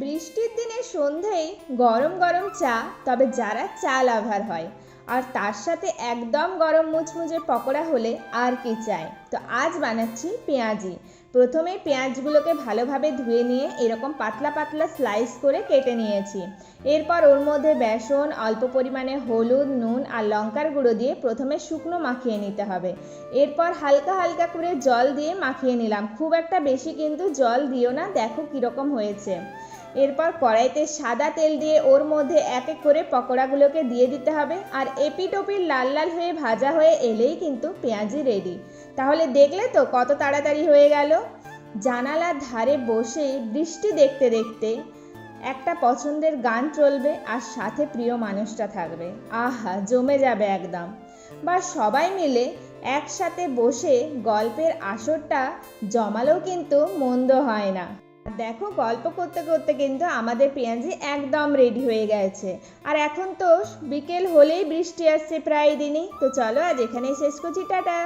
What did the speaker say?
বৃষ্টির দিনে সন্ধেয় গরম গরম চা, তবে যারা চা লাভার হয়, আর তার সাথে একদম গরম মুচমুচে পকোড়া হলে আর কি চাই। তো আজ বানাচ্ছি পেঁয়াজি। প্রথমে পেঁয়াজগুলোকে ভালোভাবে ধুয়ে নিয়ে এরকম পাতলা পাতলা স্লাইস করে কেটে নিয়েছি। এরপর ওর মধ্যে বেসন, অল্প পরিমাণে হলুদ, নুন আর লঙ্কার গুঁড়ো দিয়ে প্রথমে শুকনো মাখিয়ে নিতে হবে। এরপর হালকা হালকা করে জল দিয়ে মাখিয়ে নিলাম, খুব একটা বেশি কিন্তু জল দিও না, দেখো কীরকম হয়েছে। এরপর কড়াইতে সাদা তেল দিয়ে ওর মধ্যে এক এক করে পকোড়াগুলোকে দিয়ে দিতে হবে, আর এপিট ওপিট লাল লাল হয়ে ভাজা হয়ে এলেই কিন্তু পেঁয়াজি রেডি। তাহলে দেখলে তো কত তাড়াতাড়ি হয়ে গেল। জানালার ধারে বসে বৃষ্টি দেখতে দেখতে একটা পছন্দের গান চলবে, আর সাথে প্রিয় মানুষটা থাকবে, আহা জমে যাবে একদম। বা সবাই মিলে একসাথে বসে গল্পের আসরটা জমালেও কিন্তু মন্দ হয় না। দেখো গল্প করতে করতে কিন্তু আমাদের পেঁয়াজি একদম রেডি হয়ে গেছে। আর এখন তো বিকেল হলেই বৃষ্টি আসছে প্রায় দিনই। তো চলো আজ এখানেই শেষ করছি, টাটা।